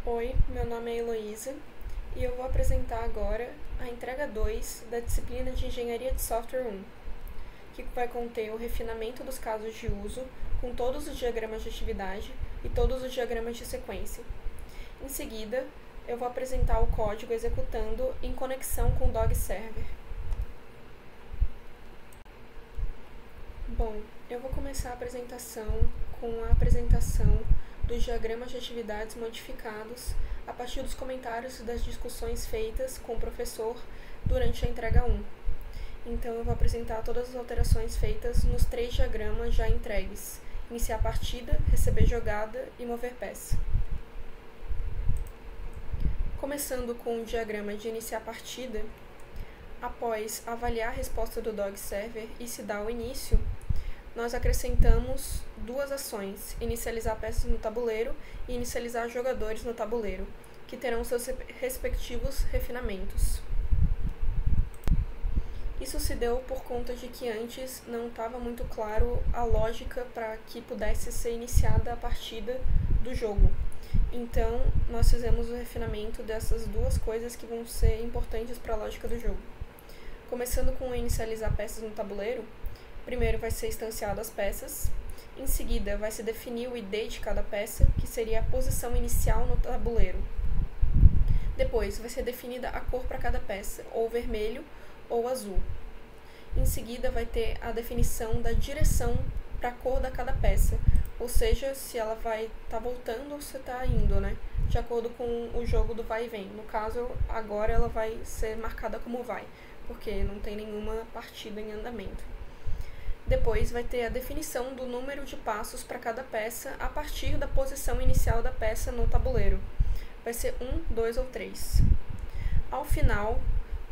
Oi, meu nome é Heloísa e eu vou apresentar agora a entrega 2 da disciplina de Engenharia de Software 1, que vai conter o refinamento dos casos de uso com todos os diagramas de atividade e todos os diagramas de sequência. Em seguida, eu vou apresentar o código executando em conexão com o Dog Server. Bom, eu vou começar a apresentação com a apresentação dos diagramas de atividades modificados a partir dos comentários e das discussões feitas com o professor durante a entrega 1. Então, eu vou apresentar todas as alterações feitas nos 3 diagramas já entregues: iniciar partida, receber jogada e mover peça. Começando com o diagrama de iniciar partida, após avaliar a resposta do Dog Server e se dar o início, nós acrescentamos 2 ações: inicializar peças no tabuleiro e inicializar jogadores no tabuleiro, que terão seus respectivos refinamentos. Isso se deu por conta de que antes não estava muito claro a lógica para que pudesse ser iniciada a partida do jogo. Então, nós fizemos o refinamento dessas 2 coisas que vão ser importantes para a lógica do jogo. Começando com inicializar peças no tabuleiro, primeiro vai ser instanciado as peças, em seguida vai se definir o ID de cada peça, que seria a posição inicial no tabuleiro. Depois vai ser definida a cor para cada peça, ou vermelho ou azul. Em seguida vai ter a definição da direção para a cor da cada peça, ou seja, se ela vai estar voltando ou se está indo, né? De acordo com o jogo do vai e vem. No caso, agora ela vai ser marcada como vai, porque não tem nenhuma partida em andamento. Depois vai ter a definição do número de passos para cada peça a partir da posição inicial da peça no tabuleiro. Vai ser 1, 2 ou 3. Ao final,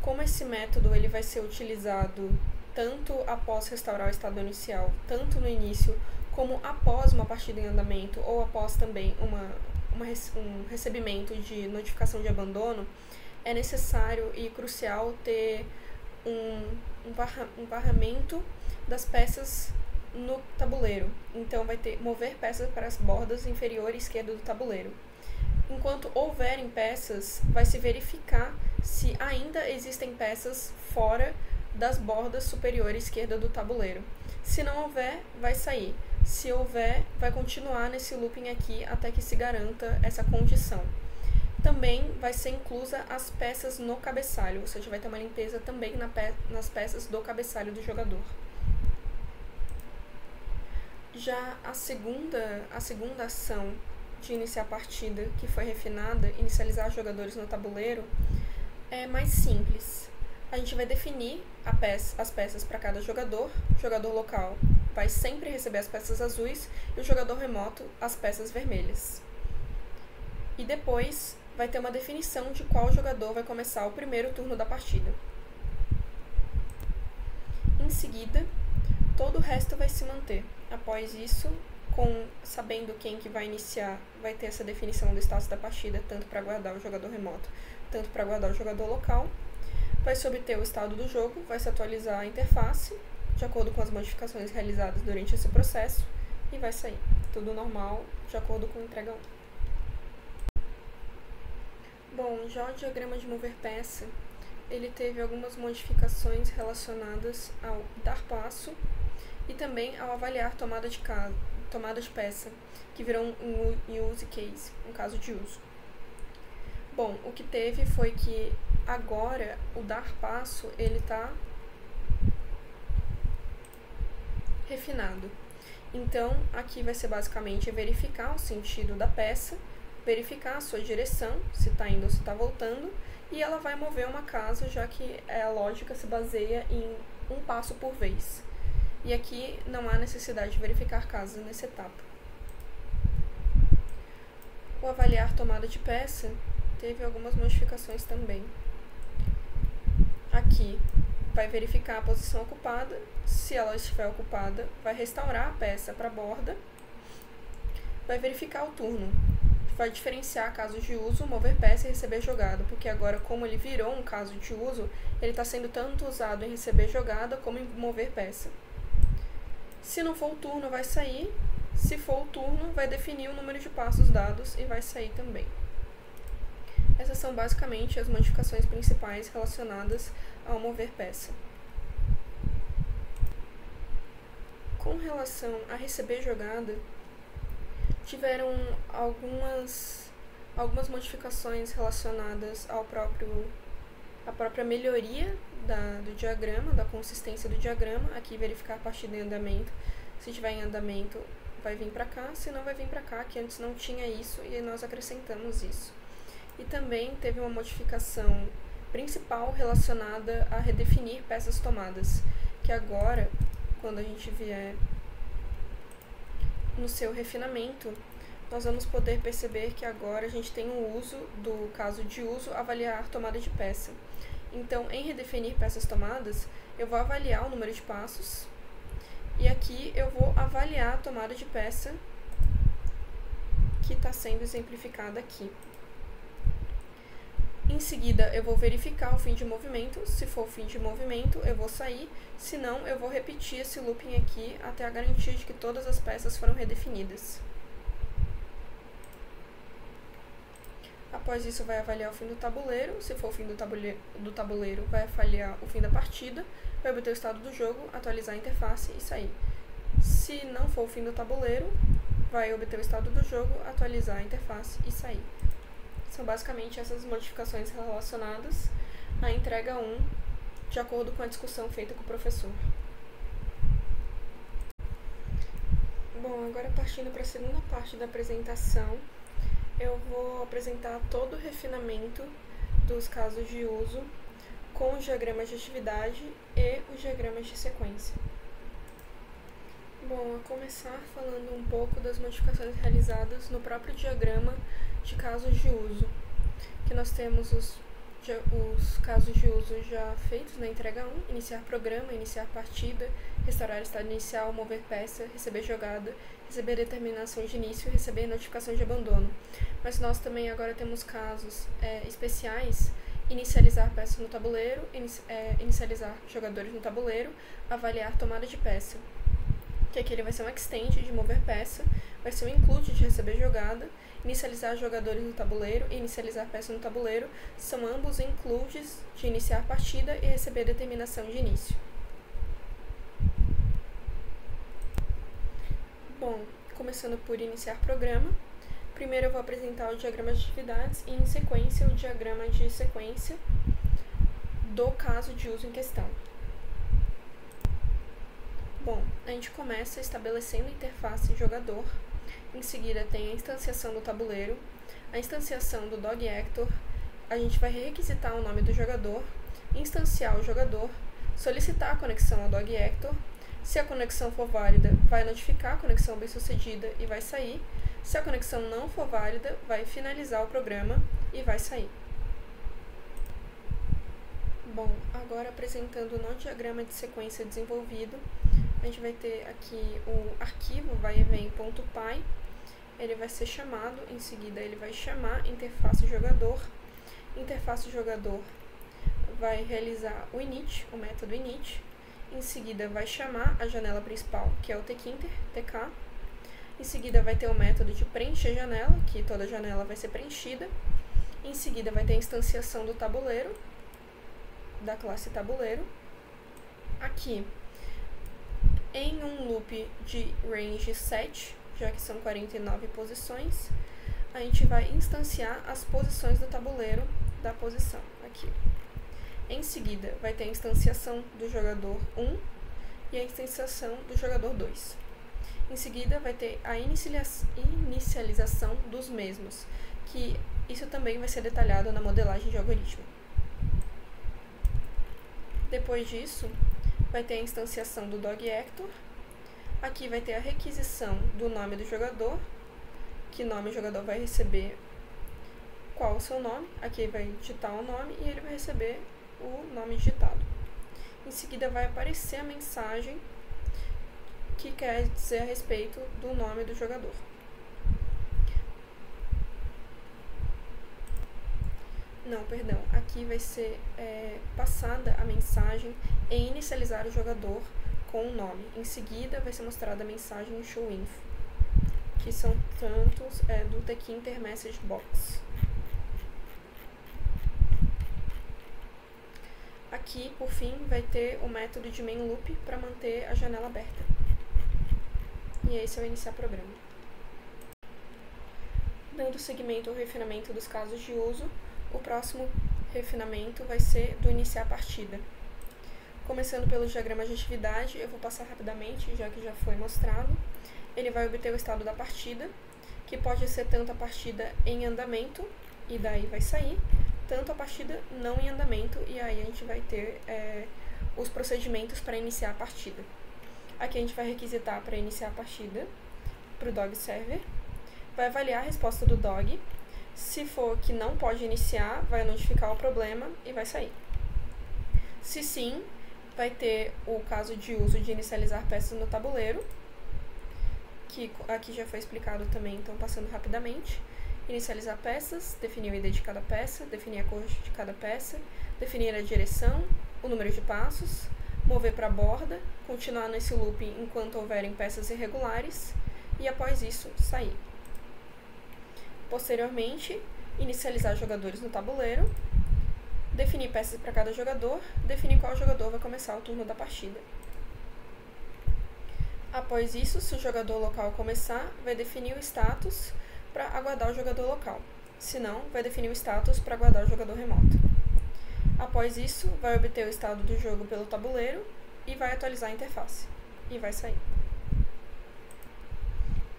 como esse método ele vai ser utilizado tanto após restaurar o estado inicial, tanto no início, como após uma partida em andamento ou após também um recebimento de notificação de abandono, é necessário e crucial ter um barramento das peças no tabuleiro. Então, vai ter mover peças para as bordas inferior e esquerda do tabuleiro. Enquanto houverem peças, vai se verificar se ainda existem peças fora das bordas superior e esquerda do tabuleiro. Se não houver, vai sair. Se houver, vai continuar nesse looping aqui até que se garanta essa condição. Também vai ser inclusa as peças no cabeçalho, ou seja, vai ter uma limpeza também nas peças do cabeçalho do jogador. Já a segunda ação de iniciar a partida, que foi refinada, inicializar jogadores no tabuleiro, é mais simples. A gente vai definir as peças para cada jogador. O jogador local vai sempre receber as peças azuis e o jogador remoto as peças vermelhas. E depois vai ter uma definição de qual jogador vai começar o primeiro turno da partida. Em seguida, todo o resto vai se manter. Após isso, sabendo quem que vai iniciar, vai ter essa definição do status da partida, tanto para guardar o jogador remoto, tanto para guardar o jogador local. Vai se obter o estado do jogo, vai se atualizar a interface, de acordo com as modificações realizadas durante esse processo, e vai sair. Tudo normal, de acordo com a entrega 1. Bom, já o diagrama de mover peça, ele teve algumas modificações relacionadas ao dar passo e também ao avaliar tomada de peça, que virou um use case, um caso de uso. Bom, o que teve foi que agora o dar passo ele está refinado. Então, aqui vai ser basicamente verificar o sentido da peça, verificar a sua direção, se está indo ou se está voltando, e ela vai mover uma casa, já que a lógica se baseia em um passo por vez. E aqui não há necessidade de verificar casas nessa etapa. O avaliar tomada de peça teve algumas modificações também. Aqui vai verificar a posição ocupada, se ela estiver ocupada, vai restaurar a peça para a borda, vai verificar o turno, vai diferenciar casos de uso, mover peça e receber jogada, porque agora, como ele virou um caso de uso, ele está sendo tanto usado em receber jogada como em mover peça. Se não for o turno, vai sair. Se for o turno, vai definir o número de passos dados e vai sair também. Essas são basicamente as modificações principais relacionadas ao mover peça. Com relação a receber jogada, tiveram algumas modificações relacionadas à própria melhoria do diagrama, da consistência do diagrama. Aqui verificar a partida em andamento. Se estiver em andamento, vai vir para cá, se não vai vir para cá, que antes não tinha isso e nós acrescentamos isso. E também teve uma modificação principal relacionada a redefinir peças tomadas, que agora, quando a gente vier no seu refinamento, nós vamos poder perceber que agora a gente tem o uso do caso de uso avaliar tomada de peça. Então, em redefinir peças tomadas, eu vou avaliar o número de passos e aqui eu vou avaliar a tomada de peça que está sendo exemplificada aqui. Em seguida, eu vou verificar o fim de movimento. Se for fim de movimento, eu vou sair. Se não, eu vou repetir esse looping aqui até a garantia de que todas as peças foram redefinidas. Após isso, vai avaliar o fim do tabuleiro. Se for o fim do tabuleiro, vai avaliar o fim da partida, vai obter o estado do jogo, atualizar a interface e sair. Se não for o fim do tabuleiro, vai obter o estado do jogo, atualizar a interface e sair. São basicamente essas modificações relacionadas à entrega 1, de acordo com a discussão feita com o professor. Bom, agora partindo para a segunda parte da apresentação, eu vou apresentar todo o refinamento dos casos de uso com os diagramas de atividade e os diagramas de sequência. Bom, a começar falando um pouco das modificações realizadas no próprio diagrama de casos de uso, que nós temos os casos de uso já feitos na entrega 1, iniciar programa, iniciar partida, restaurar estado inicial, mover peça, receber jogada, receber determinação de início e receber notificação de abandono. Mas nós também agora temos casos especiais, inicializar peça no tabuleiro, inicializar jogadores no tabuleiro, avaliar tomada de peça, que aqui ele vai ser um extend de mover peça, vai ser um include de receber jogada, inicializar jogadores no tabuleiro e inicializar peça no tabuleiro, são ambos includes de iniciar partida e receber determinação de início. Bom, começando por iniciar programa, primeiro eu vou apresentar o diagrama de atividades e em sequência o diagrama de sequência do caso de uso em questão. Bom, a gente começa estabelecendo a interface jogador, em seguida tem a instanciação do tabuleiro, a instanciação do dog actor, a gente vai requisitar o nome do jogador, instanciar o jogador, solicitar a conexão ao dog actor, se a conexão for válida, vai notificar a conexão bem-sucedida e vai sair, se a conexão não for válida, vai finalizar o programa e vai sair. Bom, agora apresentando no diagrama de sequência desenvolvido, a gente vai ter aqui o arquivo vai e vem.py, ele vai ser chamado, em seguida ele vai chamar interface jogador vai realizar o init, o método init, em seguida vai chamar a janela principal, que é o tkinter, tk, em seguida vai ter o método de preencher janela, que toda janela vai ser preenchida, em seguida vai ter a instanciação do tabuleiro, da classe tabuleiro, aqui em um loop de range 7, já que são 49 posições, a gente vai instanciar as posições do tabuleiro da posição, aqui. Em seguida, vai ter a instanciação do jogador 1 e a instanciação do jogador 2. Em seguida, vai ter a inicialização dos mesmos, que isso também vai ser detalhado na modelagem de algoritmo. Depois disso, vai ter a instanciação do dog actor, aqui vai ter a requisição do nome do jogador, que nome o jogador vai receber, qual o seu nome, aqui vai digitar o nome e ele vai receber o nome digitado. Em seguida vai aparecer a mensagem que quer dizer a respeito do nome do jogador. Não, perdão, aqui vai ser passada a mensagem em inicializar o jogador com o nome. Em seguida vai ser mostrada a mensagem em showInfo, que são tantos do tkinter message box. Aqui, por fim, vai ter o método de main loop para manter a janela aberta. E esse é o iniciar programa. Dando seguimento ao refinamento dos casos de uso, o próximo refinamento vai ser do iniciar partida. Começando pelos diagramas de atividade, eu vou passar rapidamente, já que já foi mostrado. Ele vai obter o estado da partida, que pode ser tanto a partida em andamento, e daí vai sair, tanto a partida não em andamento, e aí a gente vai ter os procedimentos para iniciar a partida. Aqui a gente vai requisitar para iniciar a partida para o dog server, vai avaliar a resposta do dog, se for que não pode iniciar, vai notificar o problema e vai sair. Se sim, vai ter o caso de uso de inicializar peças no tabuleiro, que aqui já foi explicado também, então passando rapidamente. Inicializar peças, definir o ID de cada peça, definir a cor de cada peça, definir a direção, o número de passos, mover para a borda, continuar nesse loop enquanto houverem peças irregulares e após isso sair. Posteriormente, inicializar jogadores no tabuleiro, definir peças para cada jogador, definir qual jogador vai começar o turno da partida. Após isso, se o jogador local começar, vai definir o status para aguardar o jogador local. Se não, vai definir o status para aguardar o jogador remoto. Após isso, vai obter o estado do jogo pelo tabuleiro e vai atualizar a interface. E vai sair.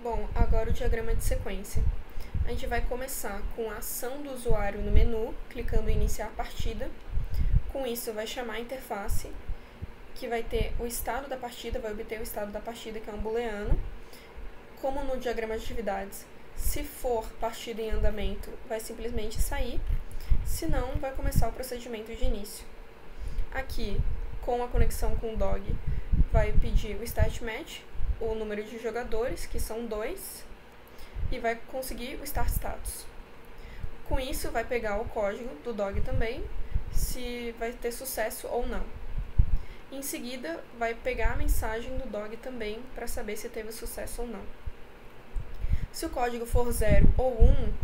Bom, agora o diagrama de sequência. A gente vai começar com a ação do usuário no menu, clicando em iniciar partida. Com isso, vai chamar a interface, que vai ter o estado da partida, vai obter o estado da partida, que é um booleano. Como no diagrama de atividades, se for partida em andamento, vai simplesmente sair, se não, vai começar o procedimento de início. Aqui, com a conexão com o dog, vai pedir o start match, o número de jogadores, que são 2, e vai conseguir o start status. Com isso, vai pegar o código do dog também, se vai ter sucesso ou não. Em seguida, vai pegar a mensagem do dog também para saber se teve sucesso ou não. Se o código for 0 ou 1,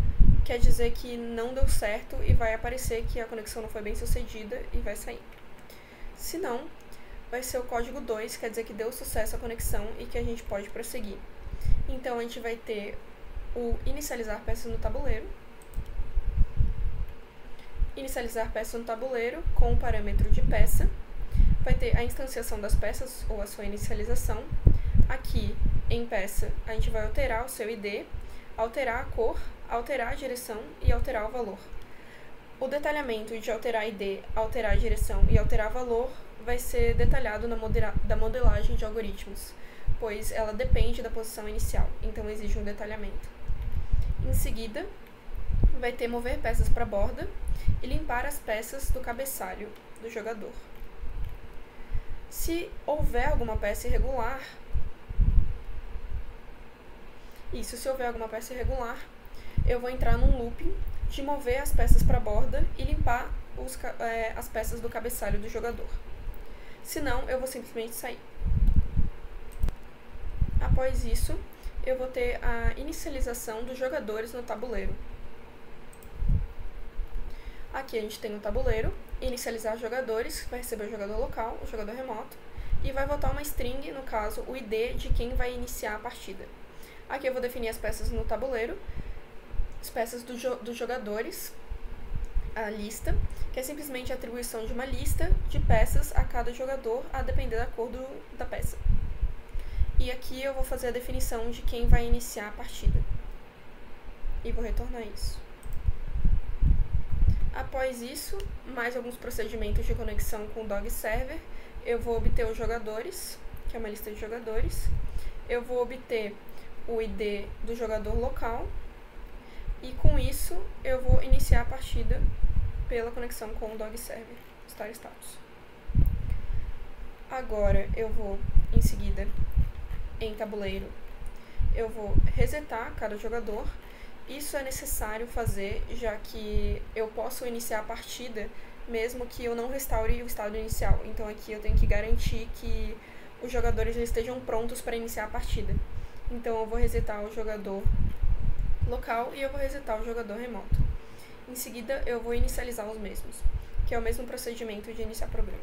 quer dizer que não deu certo e vai aparecer que a conexão não foi bem sucedida e vai sair. Se não, vai ser o código 2, quer dizer que deu sucesso a conexão e que a gente pode prosseguir. Então, a gente vai ter o inicializar peças no tabuleiro. Inicializar peça no tabuleiro com o parâmetro de peça. Vai ter a instanciação das peças ou a sua inicialização. Aqui, em peça, a gente vai alterar o seu ID, alterar a cor, alterar a direção e alterar o valor. O detalhamento de alterar ID, alterar a direção e alterar valor vai ser detalhado da modelagem de algoritmos, pois ela depende da posição inicial, então exige um detalhamento. Em seguida, vai ter mover peças para a borda e limpar as peças do cabeçalho do jogador. Se houver alguma peça irregular, eu vou entrar num looping de mover as peças para a borda e limpar as peças do cabeçalho do jogador. Se não, eu vou simplesmente sair. Após isso, eu vou ter a inicialização dos jogadores no tabuleiro. Aqui a gente tem o tabuleiro, inicializar jogadores, vai receber o jogador local, o jogador remoto, e vai botar uma string, no caso, o ID de quem vai iniciar a partida. Aqui eu vou definir as peças no tabuleiro, as peças dos jogadores, a lista, que é simplesmente a atribuição de uma lista de peças a cada jogador, a depender da cor da peça. E aqui eu vou fazer a definição de quem vai iniciar a partida. E vou retornar isso. Após isso, mais alguns procedimentos de conexão com o dog server, eu vou obter os jogadores, que é uma lista de jogadores. Eu vou obter o ID do jogador local. E com isso, eu vou iniciar a partida pela conexão com o dog server, start status. Agora, eu vou, em seguida, em tabuleiro, eu vou resetar cada jogador. Isso é necessário fazer, já que eu posso iniciar a partida mesmo que eu não restaure o estado inicial. Então aqui eu tenho que garantir que os jogadores já estejam prontos para iniciar a partida. Então eu vou resetar o jogador local e eu vou resetar o jogador remoto. Em seguida, eu vou inicializar os mesmos, que é o mesmo procedimento de iniciar programa.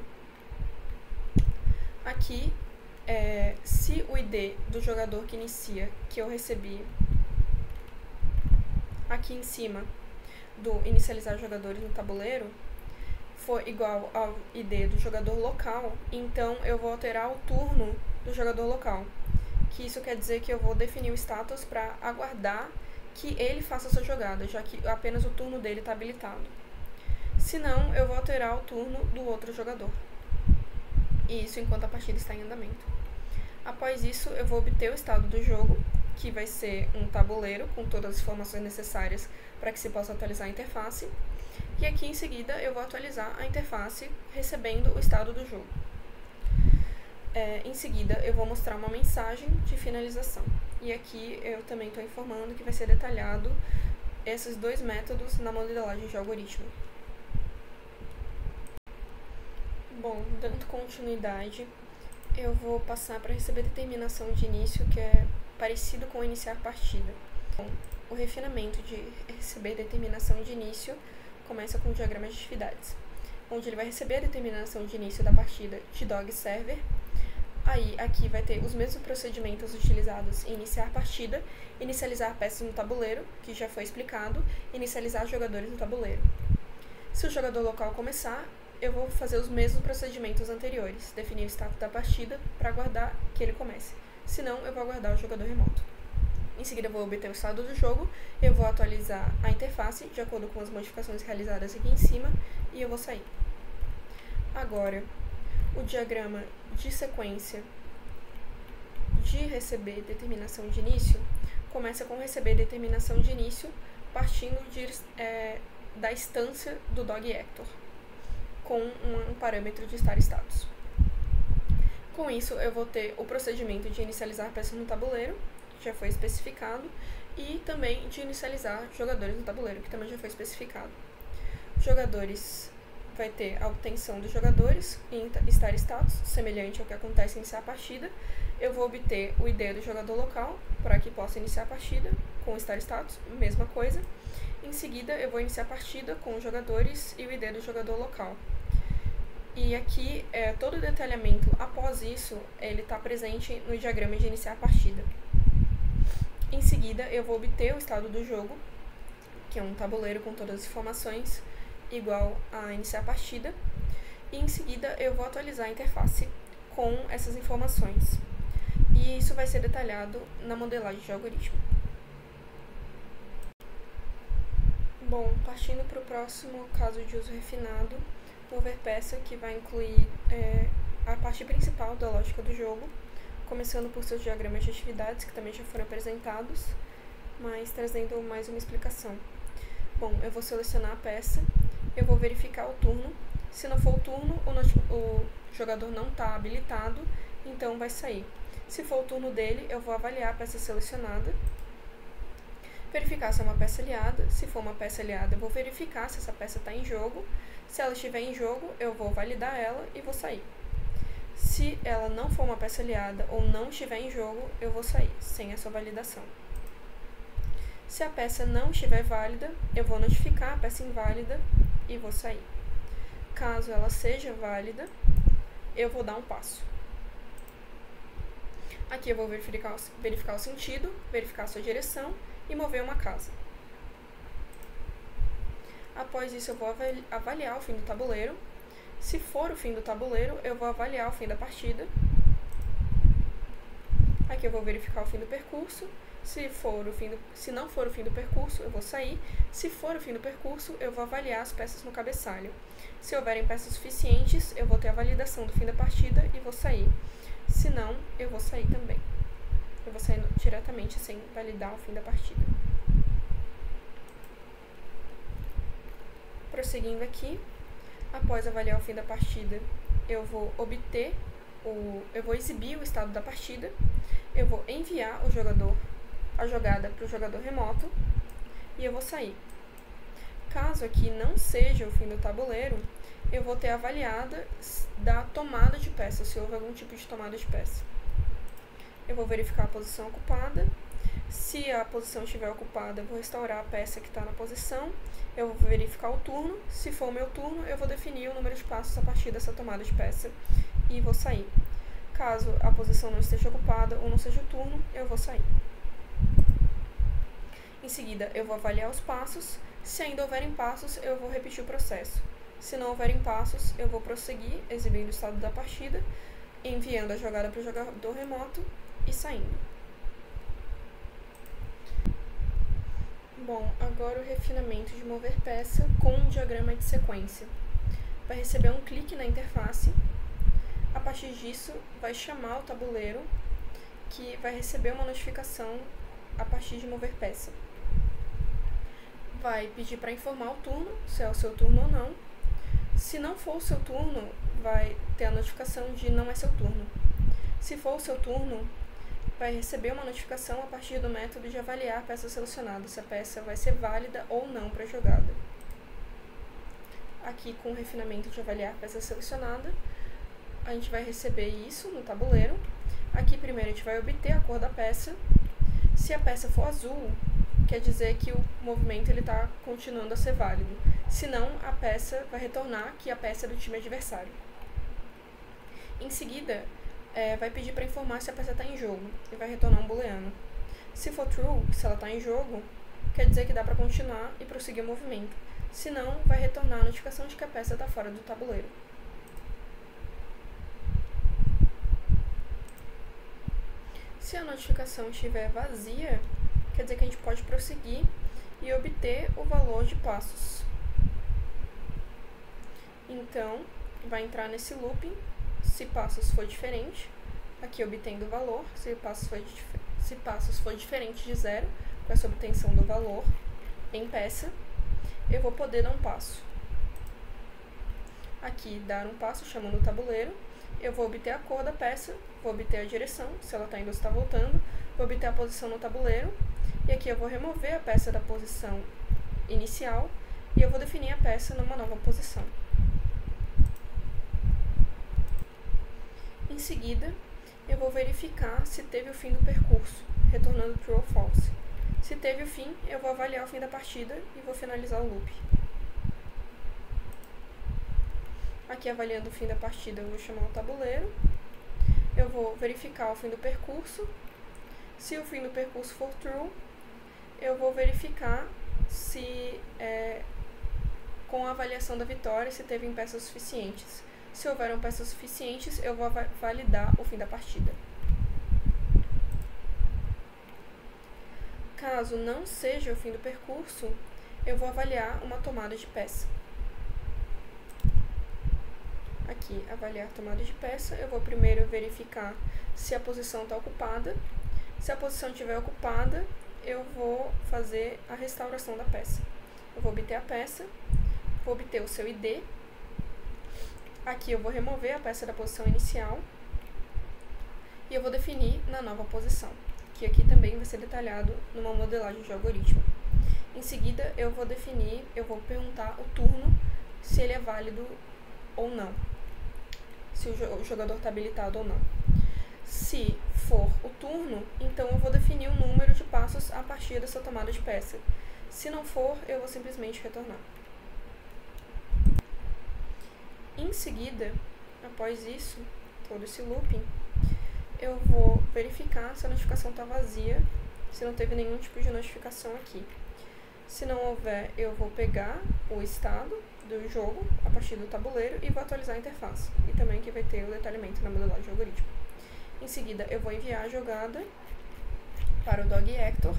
Aqui, se o ID do jogador que inicia, que eu recebi aqui em cima do inicializar jogadores no tabuleiro, for igual ao ID do jogador local, então eu vou alterar o turno do jogador local. Que isso quer dizer que eu vou definir o status para aguardar que ele faça a sua jogada, já que apenas o turno dele está habilitado. Se não, eu vou alterar o turno do outro jogador. E isso enquanto a partida está em andamento. Após isso, eu vou obter o estado do jogo, que vai ser um tabuleiro com todas as informações necessárias para que se possa atualizar a interface. E aqui em seguida eu vou atualizar a interface recebendo o estado do jogo. Em seguida eu vou mostrar uma mensagem de finalização. E aqui eu também estou informando que vai ser detalhado esses dois métodos na modelagem de algoritmo. Bom, dando continuidade, eu vou passar para receber determinação de início, que é parecido com iniciar partida. Bom, o refinamento de receber determinação de início começa com o diagrama de atividades, onde ele vai receber a determinação de início da partida de dog server. Aí, aqui vai ter os mesmos procedimentos utilizados em iniciar partida, inicializar peças no tabuleiro, que já foi explicado, inicializar jogadores no tabuleiro. Se o jogador local começar, eu vou fazer os mesmos procedimentos anteriores, definir o status da partida para aguardar que ele comece. Se não, eu vou aguardar o jogador remoto. Em seguida, eu vou obter o estado do jogo, eu vou atualizar a interface de acordo com as modificações realizadas aqui em cima e eu vou sair. Agora, o diagrama de sequência de receber determinação de início começa com receber determinação de início partindo da instância do dog Hector, com um parâmetro de estar status. Com isso, eu vou ter o procedimento de inicializar peças no tabuleiro, que já foi especificado, e também de inicializar jogadores no tabuleiro, que também já foi especificado. Jogadores vai ter a obtenção dos jogadores em estar status, semelhante ao que acontece em iniciar a partida. Eu vou obter o ID do jogador local, para que possa iniciar a partida com estar status, mesma coisa. Em seguida, eu vou iniciar a partida com os jogadores e o ID do jogador local. E aqui, todo o detalhamento após isso, ele está presente no diagrama de iniciar a partida. Em seguida, eu vou obter o estado do jogo, que é um tabuleiro com todas as informações, igual a iniciar a partida. E em seguida, eu vou atualizar a interface com essas informações. E isso vai ser detalhado na modelagem de algoritmo. Bom, partindo para o próximo caso de uso refinado, vou ver peça que vai incluir a parte principal da lógica do jogo, começando por seus diagramas de atividades, que também já foram apresentados, mas trazendo mais uma explicação. Bom, eu vou selecionar a peça, eu vou verificar o turno. Se não for o turno, o jogador não está habilitado, então vai sair. Se for o turno dele, eu vou avaliar a peça selecionada, verificar se é uma peça aliada. Se for uma peça aliada, eu vou verificar se essa peça está em jogo. Se ela estiver em jogo, eu vou validar ela e vou sair. Se ela não for uma peça aliada ou não estiver em jogo, eu vou sair, sem a sua validação. Se a peça não estiver válida, eu vou notificar a peça inválida e vou sair. Caso ela seja válida, eu vou dar um passo. Aqui eu vou verificar o sentido, verificar a sua direção e mover uma casa. Após isso, eu vou avaliar o fim do tabuleiro. Se for o fim do tabuleiro, eu vou avaliar o fim da partida. Aqui eu vou verificar o fim do percurso. Se não for o fim do percurso, eu vou sair. Se for o fim do percurso, eu vou avaliar as peças no cabeçalho. Se houverem peças suficientes, eu vou ter a validação do fim da partida e vou sair. Se não, eu vou sair também. Eu vou sair diretamente sem validar o fim da partida. Prosseguindo aqui, após avaliar o fim da partida, eu vou exibir o estado da partida, eu vou enviar a jogada para o jogador remoto e eu vou sair. Caso aqui não seja o fim do tabuleiro, eu vou ter avaliada da tomada de peça, se houve algum tipo de tomada de peça. Eu vou verificar a posição ocupada. Se a posição estiver ocupada, eu vou restaurar a peça que está na posição, eu vou verificar o turno. Se for o meu turno, eu vou definir o número de passos a partir dessa tomada de peça e vou sair. Caso a posição não esteja ocupada ou não seja o turno, eu vou sair. Em seguida, eu vou avaliar os passos. Se ainda houverem passos, eu vou repetir o processo. Se não houverem passos, eu vou prosseguir exibindo o estado da partida, enviando a jogada para o jogador remoto e saindo. Bom, agora o refinamento de mover peça com um diagrama de sequência. Vai receber um clique na interface. A partir disso, vai chamar o tabuleiro, que vai receber uma notificação a partir de mover peça. Vai pedir para informar o turno, se é o seu turno ou não. Se não for o seu turno, vai ter a notificação de não é seu turno. Se for o seu turno, vai receber uma notificação a partir do método de avaliar a peça selecionada, se a peça vai ser válida ou não para a jogada. Aqui, com o refinamento de avaliar a peça selecionada, a gente vai receber isso no tabuleiro. Aqui, primeiro, a gente vai obter a cor da peça. Se a peça for azul, quer dizer que o movimento está continuando a ser válido. Se não, a peça vai retornar que a peça é do time adversário. Em seguida, vai pedir para informar se a peça está em jogo e vai retornar um booleano. Se for true, se ela está em jogo, quer dizer que dá para continuar e prosseguir o movimento. Se não, vai retornar a notificação de que a peça está fora do tabuleiro. Se a notificação estiver vazia, quer dizer que a gente pode prosseguir e obter o valor de passos. Então, vai entrar nesse looping, se passos for diferente, aqui obtendo o valor, se passos for diferente de 0, com essa obtenção do valor em peça, eu vou poder dar um passo. Aqui, dar um passo chamando o tabuleiro, eu vou obter a cor da peça, vou obter a direção, se ela está indo ou se está voltando, vou obter a posição no tabuleiro, e aqui eu vou remover a peça da posição inicial e eu vou definir a peça numa nova posição. Em seguida, eu vou verificar se teve o fim do percurso, retornando true ou false. Se teve o fim, eu vou avaliar o fim da partida e vou finalizar o loop. Aqui, avaliando o fim da partida, eu vou chamar o tabuleiro. Eu vou verificar o fim do percurso. Se o fim do percurso for true, eu vou verificar se, com a avaliação da vitória, se teve peças suficientes. Se houveram peças suficientes, eu vou validar o fim da partida. Caso não seja o fim do percurso, eu vou avaliar uma tomada de peça. Aqui, avaliar tomada de peça, eu vou primeiro verificar se a posição está ocupada. Se a posição estiver ocupada, eu vou fazer a restauração da peça. Eu vou obter a peça, vou obter o seu ID. Aqui eu vou remover a peça da posição inicial e eu vou definir na nova posição, que aqui também vai ser detalhado numa modelagem de algoritmo. Em seguida, eu vou perguntar o turno, se ele é válido ou não, se o jogador está habilitado ou não. Se for o turno, então eu vou definir o número de passos a partir dessa tomada de peça. Se não for, eu vou simplesmente retornar. Em seguida, após isso, todo esse looping, eu vou verificar se a notificação está vazia, se não teve nenhum tipo de notificação aqui. Se não houver, eu vou pegar o estado do jogo a partir do tabuleiro e vou atualizar a interface. E também aqui vai ter o detalhamento na modelagem de algoritmo. Em seguida, eu vou enviar a jogada para o Dog Hector.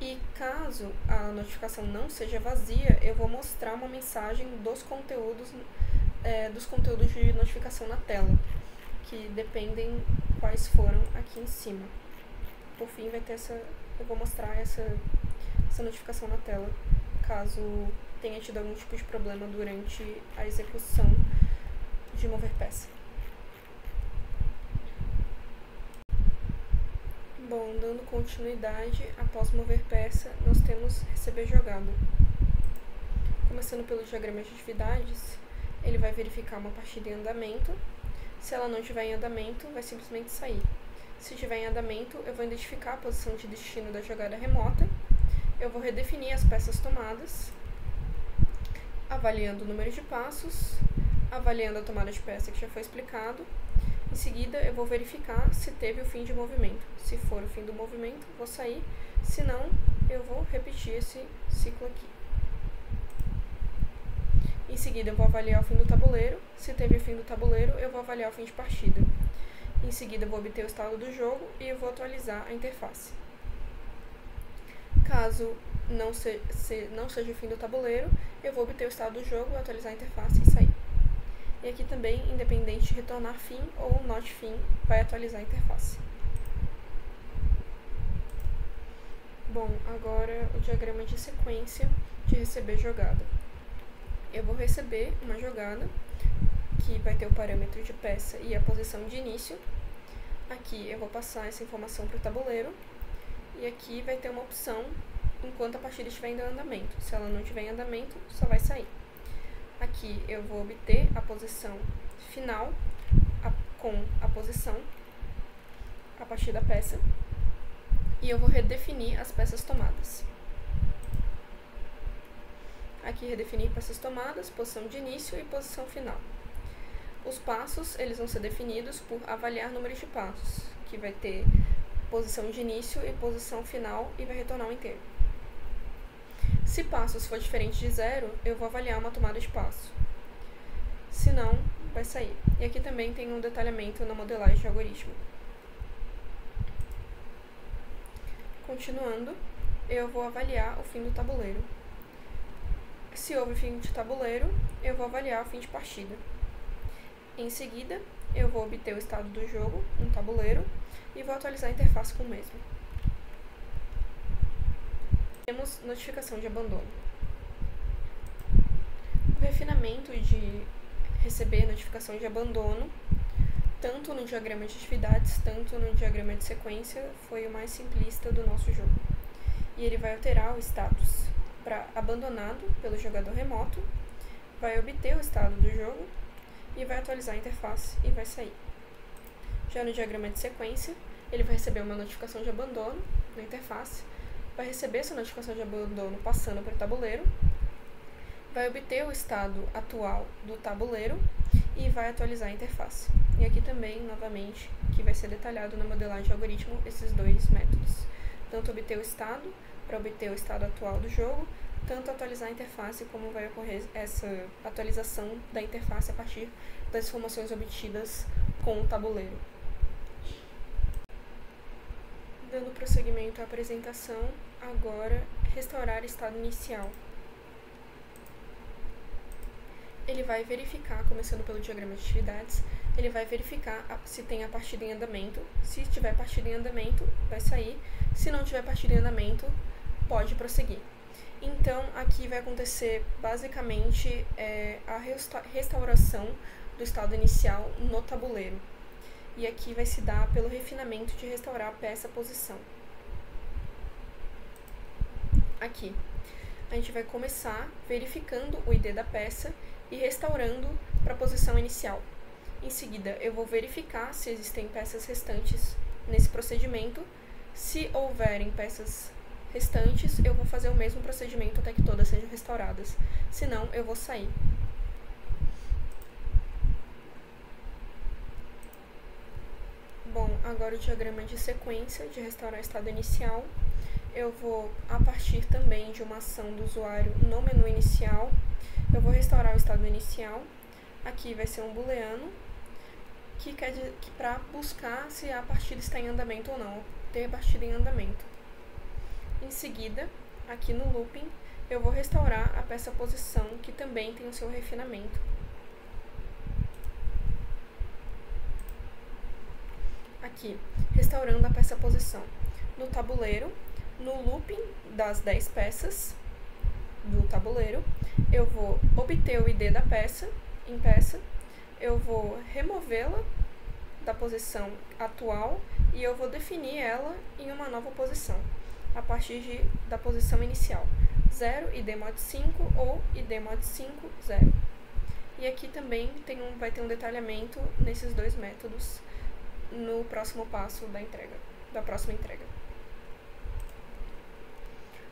E caso a notificação não seja vazia, eu vou mostrar uma mensagem dos conteúdos de notificação na tela, que dependem quais foram aqui em cima. Por fim, eu vou mostrar essa notificação na tela, caso tenha tido algum tipo de problema durante a execução de mover peça. Bom, dando continuidade, após mover peça, nós temos receber jogada. Começando pelo diagrama de atividades, ele vai verificar uma partida em andamento. Se ela não estiver em andamento, vai simplesmente sair. Se estiver em andamento, eu vou identificar a posição de destino da jogada remota. Eu vou redefinir as peças tomadas, avaliando o número de passos, avaliando a tomada de peça que já foi explicado. Em seguida, eu vou verificar se teve o fim de movimento. Se for o fim do movimento, vou sair. Se não, eu vou repetir esse ciclo aqui. Em seguida, eu vou avaliar o fim do tabuleiro. Se teve o fim do tabuleiro, eu vou avaliar o fim de partida. Em seguida, eu vou obter o estado do jogo e eu vou atualizar a interface. Caso não seja o fim do tabuleiro, eu vou obter o estado do jogo, atualizar a interface e sair. E aqui também, independente de retornar fim ou not fim, vai atualizar a interface. Bom, agora o diagrama de sequência de receber jogada. Eu vou receber uma jogada que vai ter o parâmetro de peça e a posição de início. Aqui eu vou passar essa informação para o tabuleiro e aqui vai ter uma opção enquanto a partida estiver em andamento. Se ela não estiver em andamento, só vai sair. Aqui eu vou obter a posição final com a posição a partir da peça e eu vou redefinir as peças tomadas. Aqui redefinir peças tomadas, posição de início e posição final. Os passos, eles vão ser definidos por avaliar número de passos, que vai ter posição de início e posição final e vai retornar um inteiro. Se passos for diferente de 0, eu vou avaliar uma tomada de passo. Se não, vai sair. E aqui também tem um detalhamento na modelagem de algoritmo. Continuando, eu vou avaliar o fim do tabuleiro. Se houve fim de tabuleiro, eu vou avaliar o fim de partida. Em seguida, eu vou obter o estado do jogo, um tabuleiro, e vou atualizar a interface com o mesmo. Temos notificação de abandono. O refinamento de receber notificação de abandono, tanto no diagrama de atividades, tanto no diagrama de sequência, foi o mais simplista do nosso jogo. E ele vai alterar o status para abandonado pelo jogador remoto, vai obter o estado do jogo, e vai atualizar a interface e vai sair. Já no diagrama de sequência, ele vai receber uma notificação de abandono na interface, vai receber essa notificação de abandono passando para o tabuleiro, vai obter o estado atual do tabuleiro e vai atualizar a interface. E aqui também, novamente, que vai ser detalhado na modelagem de algoritmo esses dois métodos. Tanto obter o estado, para obter o estado atual do jogo, tanto atualizar a interface, como vai ocorrer essa atualização da interface a partir das informações obtidas com o tabuleiro. Dando prosseguimento à apresentação, agora restaurar estado inicial. Ele vai verificar, começando pelo diagrama de atividades, ele vai verificar se tem a partida em andamento. Se tiver partida em andamento, vai sair. Se não tiver partida em andamento, pode prosseguir. Então, aqui vai acontecer basicamente a restauração do estado inicial no tabuleiro. E aqui vai se dar pelo refinamento de restaurar a peça posição. Aqui, a gente vai começar verificando o ID da peça e restaurando para a posição inicial. Em seguida, eu vou verificar se existem peças restantes nesse procedimento. Se houverem peças restantes, eu vou fazer o mesmo procedimento até que todas sejam restauradas. Senão, eu vou sair. Bom, agora o diagrama de sequência de restaurar estado inicial. Eu vou, a partir também de uma ação do usuário no menu inicial, eu vou restaurar o estado inicial. Aqui vai ser um booleano, que quer dizer que para buscar se a partida está em andamento ou não, ter a partida em andamento. Em seguida, aqui no looping, eu vou restaurar a peça posição, que também tem o seu refinamento. Aqui, restaurando a peça posição. No tabuleiro, no looping das 10 peças do tabuleiro, eu vou obter o ID da peça, em peça, eu vou removê-la da posição atual e eu vou definir ela em uma nova posição, a partir da posição inicial, 0, id mod 5 ou id mod 5, 0. E aqui também vai ter um detalhamento nesses dois métodos no próximo passo da próxima entrega.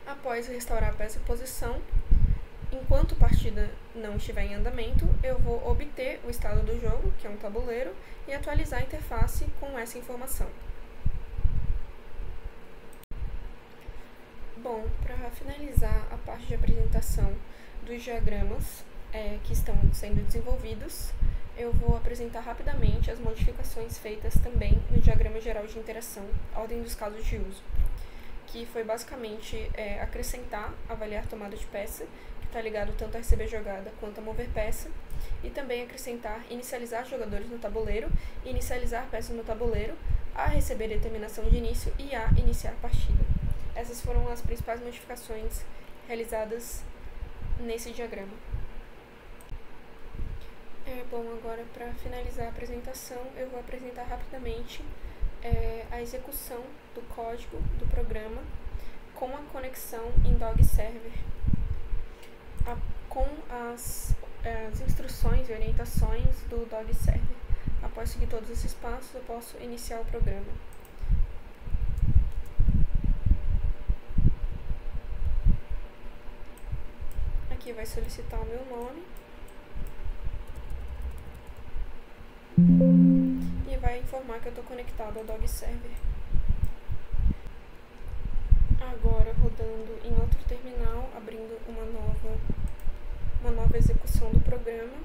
Após restaurar a peça em posição, enquanto a partida não estiver em andamento, eu vou obter o estado do jogo, que é um tabuleiro, e atualizar a interface com essa informação. Bom, para finalizar a parte de apresentação dos diagramas que estão sendo desenvolvidos, eu vou apresentar rapidamente as modificações feitas também no diagrama geral de interação, ordem dos casos de uso, que foi basicamente acrescentar, avaliar tomada de peça, que está ligado tanto a receber jogada quanto a mover peça, e também acrescentar inicializar jogadores no tabuleiro, inicializar peças no tabuleiro, a receber determinação de início e a iniciar partida. Essas foram as principais modificações realizadas nesse diagrama. Bom, agora para finalizar a apresentação, eu vou apresentar rapidamente a execução do código do programa com a conexão em Dog Server, com as instruções e orientações do Dog Server. Após seguir todos esses passos, eu posso iniciar o programa. Aqui vai solicitar o meu nome e vai informar que eu estou conectado ao Dog Server. Agora, rodando em outro terminal, abrindo uma nova execução do programa.